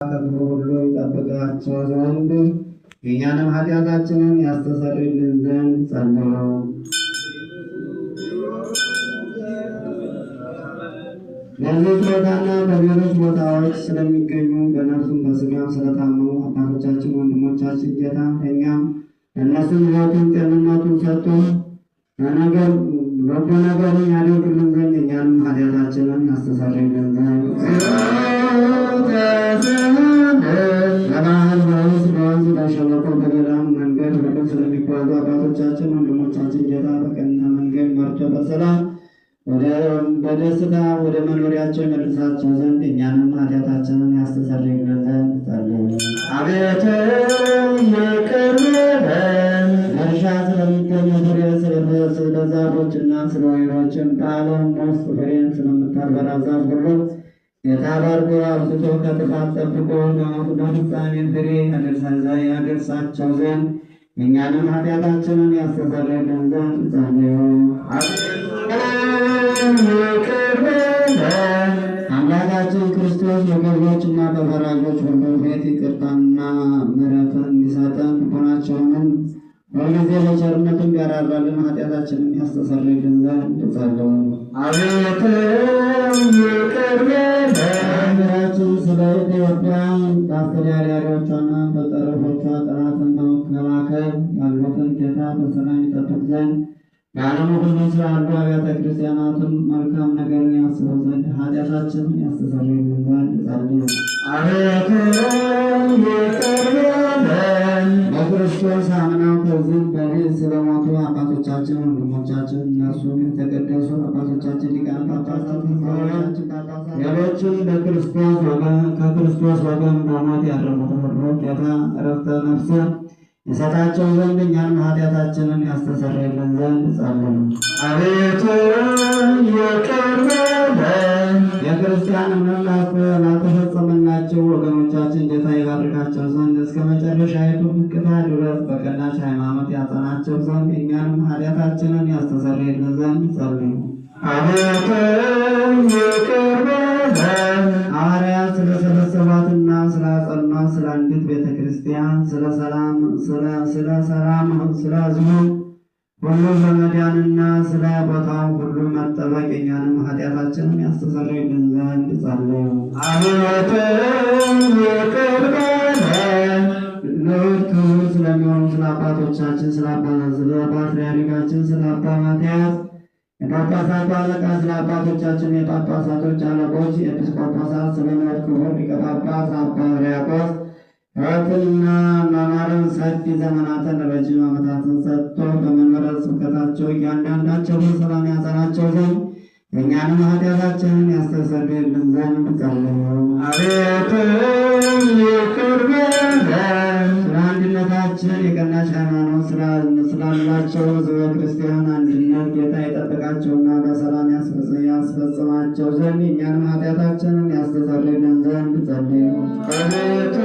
ከክፉ ሁሉ ይጠብቃቸው ዘንድ የእኛንም ኃጢአታችንን ያስተሰርይልን ዘንድ ጸልዩ። በዚህ ቦታና በሌሎች ቦታዎች ስለሚገኙ በነፍሱም በሥጋም ስለታመሙ አባቶቻችን ወንድሞቻችን ጌታ እኛም እነሱም ሕይወቱን ጤንነቱን ሰጥቶ በጎ ነገርን ያደርግልን ዘንድ እኛንም ኃጢአታችንን ያስተሰርይልን ዘንድ በባህር በውስጥ በወንዝ በሸለቆ በሌላም መንገድ ሁሉ ስለሚጓዙ አባቶቻችን ወንድሞቻችን ጌታ በቀና መንገድ መርቶ በሰላም በደስታ ወደ መኖሪያቸው የመልሳቸው ዘንድ እኛንም ኃጢአታችንን ያስተሰርይልን ዘንድ ጸልዩ። አቤቱ ይቅር በለን። በእርሻ ስለሚገኙ ፍሬ ስለ ዛፎችና ስለ ወይኖችም በዓለም ውስጥ ፍሬን ስለምታፈራ ዛፍ ሁሉ ጌታ ባርኮ አብዝቶ ከጥፋት ጠብቆ ለፍጻሜ ፍሬ ያደርሳቸው ዘንድ እኛንም ኃጢአታችንን ያስተሰርይልን ዘንድ ጸልዩ። አምላካችን ክርስቶስ በገዦችና በፈራጆች ሁሉ ፊት ይቅርታና ምሕረትን እንዲሰጠን ልቦናቸውንም ሁልጊዜ በቸርነቱ እንዲያራራልን ኃጢአታችንን ያስተሰርይልን ዘንድ ጸልዩ። አቤቱ ይቅር በለን። ሀገራችን ስለ ኢትዮጵያ በአስተዳዳሪዎቿና በጠረፎቿ ጠላትን በመከላከል ያሉትን ጌታ በሰላም ይጠብቅ ዘንድ በዓለሙ ሁሉ ስላሉ አብያተ ክርስቲያናትን መልካም ነገርን ያስቡ ዘንድ ኃጢአታችንን ያስተሰርይልን ዘንድ ጸልዩ። አቤቱ ይቅር በለን። በክርስቶስ አምነው ከዚህ በፊት ስለሞቱ አባቶቻችን ወንድሞቻችን እነርሱም የተቀደሱ አባቶቻችን ሊቃነ ጳጳሳት፣ ሌሎችም ከክርስቶስ ወገን በሞት ያረፉትን ሁሉ ጌታ ዕረፍተ ነፍስን ይሰጣቸው ዘንድ እኛንም ኃጢአታችንን ያስተሰርይልን ዘንድ ጸልዩ። አቤቱ ይቅር በለን። የክርስቲያን እምነት ላልተፈጸመላቸው ወገኖቻችን ጌታ ይባርካቸው ዘንድ እስከ መጨረሻይቱ ፍቅታ ድረስ በቀናች ሃይማኖት ያጸናቸው ዘንድ እኛንም ኃጢአታችንን ያስተሰርይልን ዘንድ ጸልዩ። አቤቱ ይቅር በለን። ሐዋርያት ስለሰበሰቧትና ስላጸኗት ስለ አንዲት ቤተ ክርስቲያን ስለ ሕዝቡ ሁሉ በመዳንና ስለ ቦታው ሁሉ መጠበቅ እኛንም ኃጢአታችንን ያስተሰርይልን ዘንድ ጸልዩ። አቤቱ ይቅር በለን። ልዑል ክቡር ስለሚሆኑ ስለ አባቶቻችን ስለ ፓትርያርካችን ስለ አባ ማትያስ የጳጳሳቱ አለቃ ስለ አባቶቻችን የጳጳሳቶች አለቆች ኤጲስቆጶሳት ስለ ልዑል ክቡር ሊቀ ጳጳስ አባ ሕርያቆስ ሕይወትንና መማርን ሰፊ ዘመናትን ረጅም ዓመታትን ሰጥቶ በመንበረ ስብከታቸው እያንዳንዳቸው በሰላም ያጸናቸው ዘንድ የእኛንም ኃጢአታችንን ያስተሰርይልን ዘንድ ጸልዩ። አቤቱ ይቅር በለን። ስለ አንድነታችን የቀናች ሃይማኖት ስላላቸው ሕዝበ ክርስቲያን አንድነት ጌታ ይጠብቃቸውና በሰላም ያስፈጽማቸው ዘንድ የእኛንም ኃጢአታችንን ያስተሰርይልን ዘንድ ጸልዩ። አቤቱ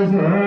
Yeah.